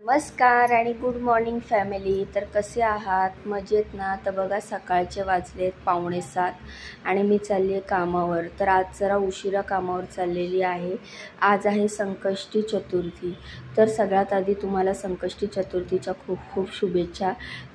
नमस्कार आणि good morning family. तर कसे आहात? मजेत ना? तर बघा सकाळचे वाजलेत 6:45 आणि मी चालली आहे कामावर. तर आज जरा उशिरा कामावर चाललेली आहे. आज आहे संकष्टी चतुर्थी. तर सगळ्यात आधी तुम्हाला संकष्टी चतुर्थीच्या खूप खूप शुभेच्छा.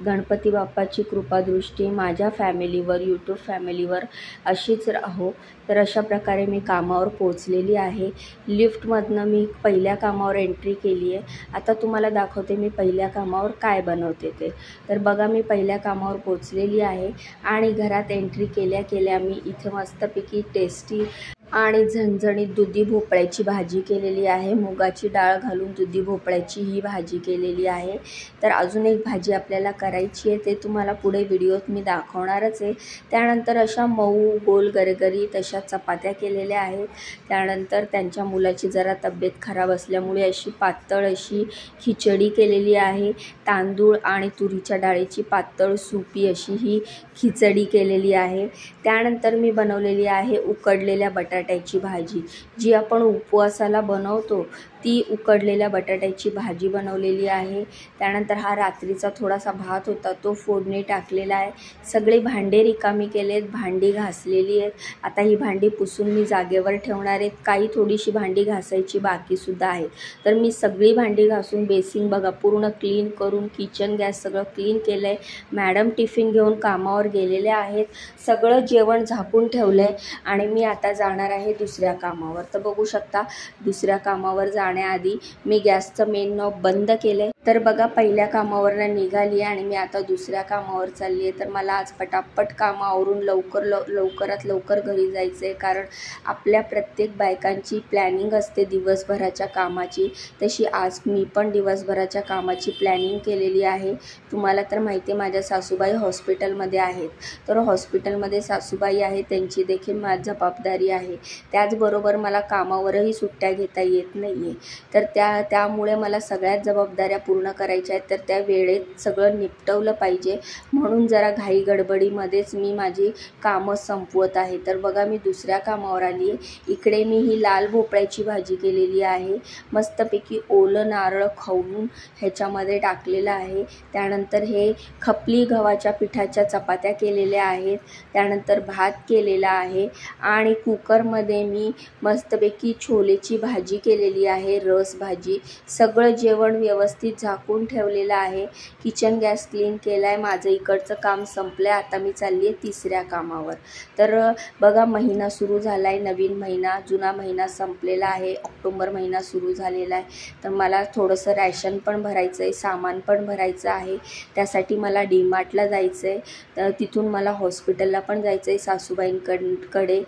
गणपती बाप्पाची कृपादृष्टी माझ्या फॅमिलीवर, यूट्यूब फॅमिलीवर अशीच राहो. तर अशा प्रकारे मी कामावर पोहोचलेली आहे. लिफ्टमधनं मी पहिल्या कामावर एंट्री केली आहे. आता तुम्हाला दाखवते मी पहिल्या कामावर काय बनवते ते. तर बघा मी पहिल्या कामावर पोहोचलेली आहे आणि घरात एंट्री केल्या केल्या मी इथे मस्तपैकी टेस्टी आणि झणझणीत दुधी भोपळ्याची भाजी केलेली आहे. मुगाची डाळ घालून दुधी भोपळ्याची ही भाजी केलेली आहे. तर अजून एक भाजी आपल्याला करायची आहे, ते तुम्हाला पुढे व्हिडिओत मी दाखवणारच आहे. त्यानंतर अशा मऊ गोल गरगरीत अशा चपात्या केलेल्या आहेत. त्यानंतर त्यांच्या मुलाची जरा तब्येत खराब असल्यामुळे अशी पातळ अशी खिचडी केलेली आहे. तांदूळ आणि तुरीच्या डाळीची पातळ सुपी अशी ही खिचडी केलेली आहे. त्यानंतर मी बनवलेली आहे उकडलेल्या बटाट्याची भाजी, जी आपण उपवासाला बनवतो ती उकडलेल्या बटाट्याची भाजी बनवलेली आहे. त्यानंतर हा रात्रीचा थोडासा भात होता तो फोडणी टाकलेला आहे. सगळे भांडे रिकामी केलेत, भांडी घासलेली आहेत. आता ही भांडी पुसून मी जागेवर ठेवणार आहेत. काही थोडीशी भांडी घासायची बाकीसुद्धा आहे. तर मी सगळी भांडी घासून बेसिंग बघा पूर्ण क्लीन करून किचन गॅस सगळं क्लीन केलं आहे. मॅडम टिफिन घेऊन कामावर गेलेले आहेत. सगळं जेवण झाकून ठेवलं आहे आणि मी आता जाणार आहे दुसऱ्या कामावर. तर बघू शकता दुसऱ्या कामावर जाण्याआधी मी गॅसचं मेन नॉब बंद केलं आहे. तर बघा पहिल्या कामावरनं निघाली आणि मी आता दुसऱ्या कामावर चालली आहे. तर मला आज पटापट कामं आवरून लवकरात लवकर घरी जायचं आहे, कारण आपल्या प्रत्येक बायकांची प्लॅनिंग असते दिवसभराच्या कामाची. तशी आज मी पण दिवसभराच्या कामाची प्लॅनिंग केलेली आहे. तुम्हाला तर माहिती आहे माझ्या सासूबाई हॉस्पिटलमध्ये आहेत. तर हॉस्पिटलमध्ये सासूबाई आहे, त्यांची देखील माझी जबाबदारी आहे. त्याचबरोबर मला कामावरही सुट्ट्या घेता येत नाही आहे. तर त्यामुळे मला सगळ्याच जबाबदाऱ्या पूर्ण करायच्या आहेत. तर त्या वेळेत सगळं निपटवलं पाहिजे, म्हणून जरा घाई गडबडीमध्येच मी माझी कामं संपवत आहे. तर बघा मी दुसऱ्या कामावर आली आहे. इकडे मी ही लाल भोपळ्याची भाजी केलेली आहे. मस्तपैकी ओलं नारळ खवून ह्याच्यामध्ये टाकलेलं आहे. त्यानंतर हे खपली गव्हाच्या पिठाच्या चपात्या केलेल्या आहेत. त्यानंतर भात केलेला आहे आणि कुकरमध्ये मी मस्तपैकी छोलेची भाजी केलेली आहे, रस भाजी. सगळं जेवण व्यवस्थित झाकून ठेवलेलं आहे. किचन गॅस क्लीन केला आहे. माझं इकडचं काम संपलं आहे. आता मी चालली आहे तिसऱ्या कामावर. तर बघा महिना सुरू झाला आहे, नवीन महिना. जुना महिना संपलेला आहे, ऑक्टोबर महिना सुरू झालेला आहे. तर मला थोडंसं रॅशन पण भरायचं आहे, सामान पण भरायचं आहे. त्यासाठी मला डीमार्टला जायचं आहे. तर तिथून मला हॉस्पिटलला पण जायचं आहे सासूबाईंकडे.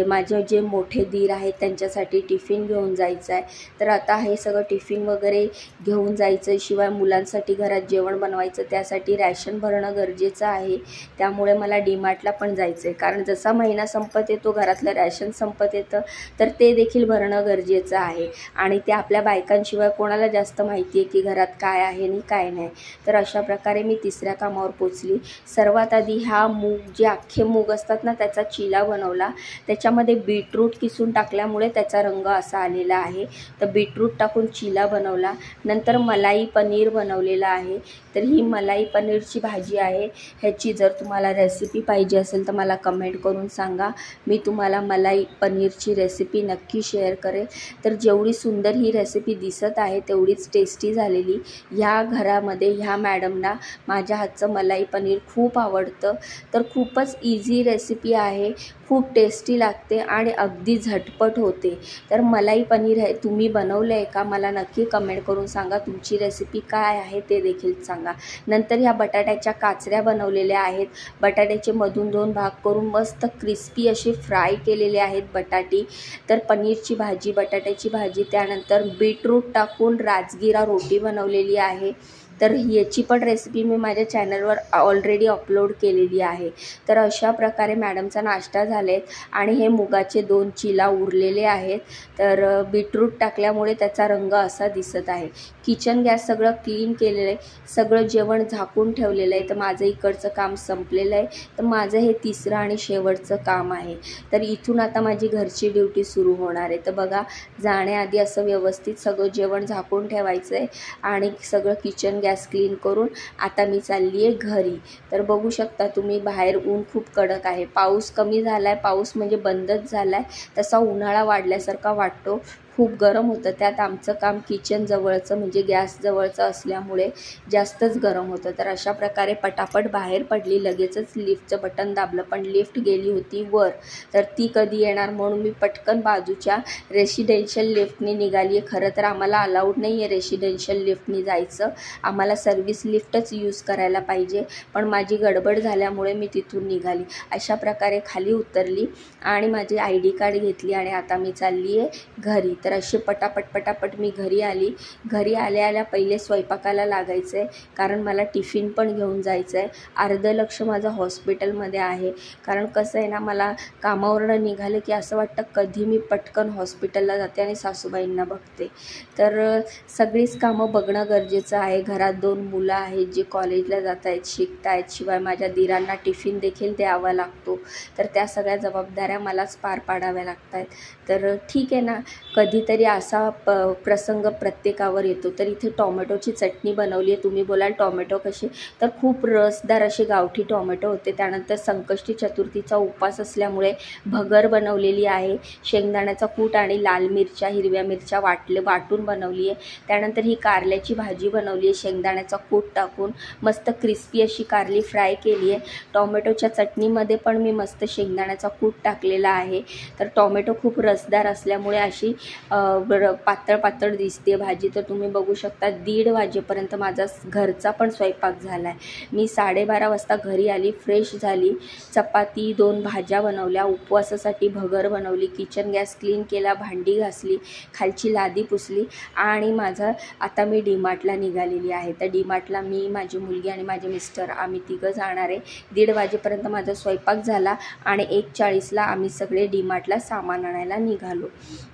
माझे जे मोठे दीर आहेत त्यांच्यासाठी टिफिन घेऊन जायचं आहे. तर आता हे सगळं टिफिन वगैरे घेऊन जायचं, शिवाय मुलांसाठी घरात जेवण बनवायचं, त्यासाठी रॅशन भरणं गरजेचं आहे. त्यामुळे मला डीमार्टला पण जायचं आहे, कारण जसा महिना संपत येतो घरातलं रॅशन संपत येतं, तर ते देखील भरणं गरजेचं आहे. आणि ते आपल्या बायकांशिवाय कोणाला जास्त माहिती आहे की घरात काय आहे आणि काय नाही. तर अशा प्रकारे मी तिसऱ्या कामावर पोचली. सर्वात आधी हा मूग, जे अख्खे मूग असतात ना, त्याचा चिला बनवला. त्याच्यामध्ये बीटरूट किसून टाकल्यामुळे त्याचा रंग असा आलेला आहे. तर बीटरूट टाकून चिला बनवला. नंतर मलाई पनीर बनवलेला आहे. तर ही मलाई पनीरची भाजी आहे. ह्याची जर तुम्हाला रेसिपी पाहिजे असेल तर मला कमेंट करून सांगा, मी तुम्हाला मलाई पनीरची रेसिपी नक्की शेअर करेल. तर जेवढी सुंदर ही रेसिपी दिसत आहे तेवढीच टेस्टी झालेली. ह्या घरामध्ये ह्या मॅडमना माझ्या हातचं मलाई पनीर खूप आवडतं. तर खूपच इझी रेसिपी आहे, खूप टेस्टी लागते आणि अगदी झटपट होते. तर मलाई पनीर आहे तुम्ही बनवलं आहे का? मला नक्की कमेंट करून सांगा. तुमची रेसिपी काय आहे ते देखील सांगा. नंतर ह्या बटाट्याच्या काचऱ्या बनवलेल्या आहेत. बटाट्याचे मधून 2 भाग करून मस्त क्रिस्पी असे फ्राय केलेले आहेत बटाटी. तर पनीरची भाजी, बटाट्याची भाजी, त्यानंतर बीटरूट टाकून राजगिरा रोटी बनवलेली आहे. तर याची पण रेसिपी मी माझ्या चॅनलवर ऑलरेडी अपलोड केलेली आहे. तर अशा प्रकारे मॅडमचा नाश्ता झाले आणि हे मुगाचे 2 चिला उरलेले आहेत. तर बीटरूट टाकल्यामुळे त्याचा रंग असा दिसत आहे. किचन गॅस सगळं क्लीन केलेलं आहे, सगळं जेवण झाकून ठेवलेलं आहे. तर माझं इकडचं काम संपलेलं आहे. तर माझं हे तिसरं आणि शेवटचं काम आहे. तर इथून आता माझी घरची ड्युटी सुरू होणार आहे. तर बघा, जाण्याआधी असं व्यवस्थित सगळं जेवण झाकून ठेवायचं आहे आणि सगळं किचन गॅस क्लीन करून आता मी चालली आहे घरी. तर बघू शकता तुम्ही, बाहेर ऊन खूप कडक आहे. पाऊस कमी झाला आहे, पाऊस म्हणजे बंदच झाला आहे. तसा उन्हाळा वाढल्यासारखा वाटतो, खूप गरम होतं. त्यात आमचं काम किचन जवळचं म्हणजे गॅस जवळचं असल्यामुळे जास्तच गरम होतं. तर अशा प्रकारे पटापट बाहेर पडली, लगेचच लिफ्टचं बटन दाबलं, पण लिफ्ट गेली होती वर. तर ती कधी येणार म्हणून मी पटकन बाजूच्या रेसिडेन्शियल लिफ्टने निघाली आहे. खरं तर आम्हाला अलाउड नाही आहे रेसिडेन्शियल लिफ्टने जायचं, आम्हाला सर्व्हिस लिफ्टच यूज करायला पाहिजे. पण माझी गडबड झाल्यामुळे मी तिथून निघाली. अशा प्रकारे खाली उतरली आणि माझी ID कार्ड घेतली आणि आता मी चालली आहे घरी. तर असे पटापट मी घरी आली. घरी आल्या पहिले स्वयंपाकाला लागायचं आहे, कारण मला टिफिन पण घेऊन जायचं आहे. अर्धं लक्ष माझं हॉस्पिटलमध्ये आहे, कारण कसं आहे ना, मला कामावरनं निघालं की असं वाटतं कधी मी पटकन हॉस्पिटलला जाते आणि सासूबाईंना बघते. तर सगळीच कामं बघणं गरजेचं आहे. घरात 2 मुलं आहेत जे कॉलेजला जात आहेत, शिकत आहेत. शिवाय माझ्या दिरांना टिफिन देखील द्यावा लागतो. तर त्या सगळ्या जबाबदाऱ्या मलाच पार पाडाव्या लागत आहेत. तर ठीक आहे ना, कधीतरी असा प्रसंग प्रत्येकावर येतो. तर इथे टॉमॅटोची चटणी बनवली आहे. तुम्ही बोलाल टॉमॅटो कशी, तर खूप रसदार असे गावठी टॉमॅटो होते. त्यानंतर संकष्टी चतुर्थीचा उपवास असल्यामुळे भगर बनवलेली आहे. शेंगदाण्याचा कूट आणि लाल मिरच्या, हिरव्या मिरच्या वाटून बनवली आहे. त्यानंतर ही कारल्याची भाजी बनवली आहे, शेंगदाण्याचा कूट टाकून मस्त क्रिस्पी अशी कारली फ्राय केली आहे. टॉमॅटोच्या चटणीमध्ये पण मी मस्त शेंगदाण्याचा कूट टाकलेला आहे. तर टॉमॅटो खूप रसदार असल्यामुळे अशी पातळ दिसते भाजी. तर तुम्ही बघू शकता 1:30 वाजेपर्यंत माझा घरचा पण स्वयंपाक झाला आहे. मी 12:30 वाजता घरी आली, फ्रेश झाली, चपाती 2 भाज्या बनवल्या, उपवासासाठी भगर बनवली, किचन गॅस क्लीन केला, भांडी घासली, खालची लादी पुसली आणि आता मी डीमार्टला निघालेली आहे. तर डीमार्टला मी, माझी मुलगी आणि माझे मिस्टर आम्ही तिघं जाणार आहे. 1:30 वाजेपर्यंत माझा स्वयंपाक झाला आणि 1:40ला आम्ही सगळे डीमार्टला सामान आणायला निघालो.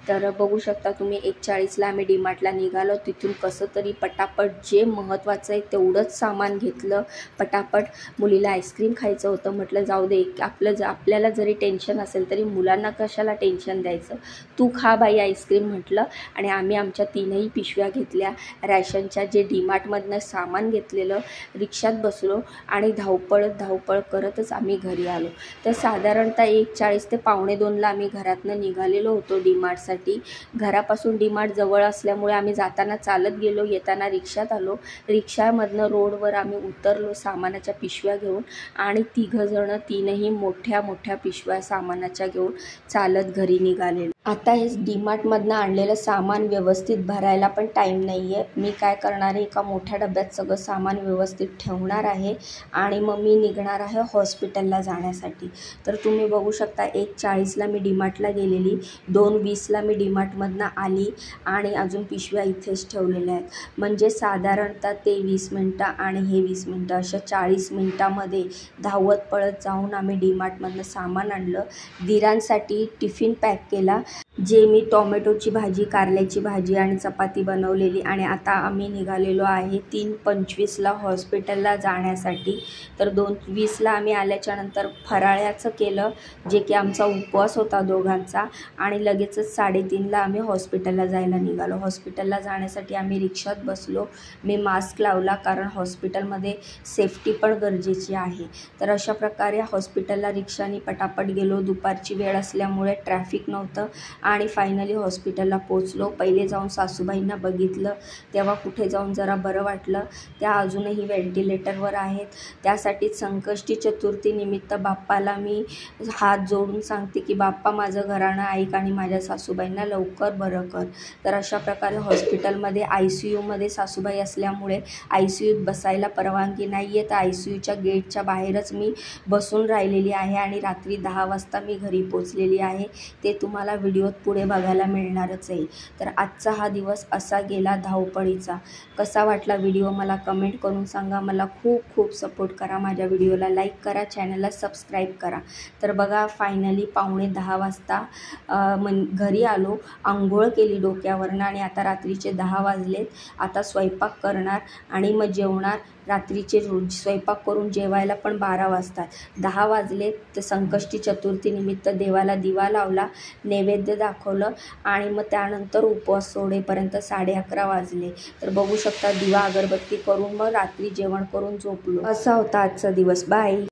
तर बघू शकता तुम्ही, 1:40ला आम्ही डीमार्टला निघालो. तिथून कसं तरी पटापट जे महत्त्वाचं आहे तेवढंच सामान घेतलं. पटापट मुलीला आईस्क्रीम खायचं होतं, म्हटलं जाऊ दे, आपल्याला जरी टेन्शन असेल तरी मुलांना कशाला टेन्शन द्यायचं, तू खा बाई आईस्क्रीम म्हटलं. आणि आम्ही आमच्या 3ही पिशव्या घेतल्या रॅशनच्या, जे डीमार्टमधनं सामान घेतलेलं. रिक्षात बसलो आणि धावपळ करतच आम्ही घरी आलो. तर साधारणतः 1:40 ते 1:45ला आम्ही घरातनं निघालेलो होतो डीमार्टसाठी. घरापासून डीमार्ट जवळ असल्यामुळे आम्ही जाताना चालत गेलो, येताना रिक्षात आलो. रिक्षामधनं रोडवर आम्ही उतरलो सामानाच्या पिशव्या घेऊन आणि 3 जण 3ही मोठ्या पिशव्या सामानाच्या घेऊन चालत घरी निघालेलो. आता हे डीमार्टमधनं आणलेलं सामान व्यवस्थित भरायला पण टाईम नाही आहे. मी काय करणार आहे, एका मोठ्या डब्यात सगळं सामान व्यवस्थित ठेवणार आहे आणि मग मी निघणार आहे हॉस्पिटलला जाण्यासाठी. तर तुम्ही बघू शकता 1:40ला मी डीमार्टला गेलेली, 2:20ला मी डीमार्टमधनं आली आणि अजून पिशव्या इथेच ठेवलेल्या आहेत. म्हणजे साधारणतः ते 20 मिनटं आणि हे 20 मिनटं, अशा 40 मिनटामध्ये धावत पळत जाऊन आम्ही डीमार्टमधनं सामान आणलं. दिरांसाठी टिफिन पॅक केला, जे मी टॉमॅटोची भाजी, कारल्याची भाजी आणि चपाती बनवलेली. आणि आता आम्ही निघालेलो आहे 3:25ला हॉस्पिटलला जाण्यासाठी. तर 2:20ला आम्ही आल्याच्यानंतर फराळाचं केलं, जे की आमचा उपवास होता दोघांचा, आणि लगेचच 3:30ला आम्ही हॉस्पिटलला जायला निघालो. हॉस्पिटलला जाण्यासाठी आम्ही रिक्षात बसलो. मी मास्क लावला, कारण हॉस्पिटलमध्ये सेफ्टी पण गरजेची आहे. तर अशा प्रकारे हॉस्पिटलला रिक्षाने पटापट गेलो. दुपारची वेळ असल्यामुळे ट्रॅफिक नव्हतं आणि फायनली हॉस्पिटलला पोचलो. पहिले जाऊन सासूबाईंना बघितलं, तेव्हा कुठे जाऊन जरा बरं वाटलं. त्या अजूनही व्हेंटिलेटरवर आहेत. त्यासाठीच संकष्टी चतुर्थीनिमित्त बाप्पाला मी हात जोडून सांगते की बाप्पा, माझं घराणं ऐक आणि माझ्या सासूबाईंना लवकर बरं कर. तर अशा प्रकारे हॉस्पिटलमध्ये ICUमध्ये सासूबाई असल्यामुळे ICUत बसायला परवानगी नाही आहे. तर ICUच्या गेटच्या बाहेरच मी बसून राहिलेली आहे आणि रात्री 10 वाजता मी घरी पोचलेली आहे. ते तुम्हाला व्हिडिओत पुढे बघायला मिळणारच आहे. तर आजचा हा दिवस असा गेला धावपळीचा. कसा वाटला व्हिडिओ मला कमेंट करून सांगा. मला खूप खूप सपोर्ट करा. माझ्या व्हिडिओला लाईक करा, चॅनलला सबस्क्राईब करा. तर बघा फायनली 9:45 वाजता घरी आलो, आंघोळ केली डोक्यावरनं आणि आता रात्रीचे 10 वाजलेत. आता स्वयंपाक करणार आणि मग जेवणार. रात्रीचे स्वयंपाक करून जेवायला पण 12 वाजतात. 10 वाजलेत. तर संकष्टी चतुर्थीनिमित्त देवाला दिवा लावला, नैवेद्य दाखवलं आणि मग त्यानंतर उपवास सोडेपर्यंत 11:30 वाजले. तर बघू शकता दिवा अगरबत्ती करून मग रात्री जेवण करून झोपलो. असा होता आजचा दिवस. बाय.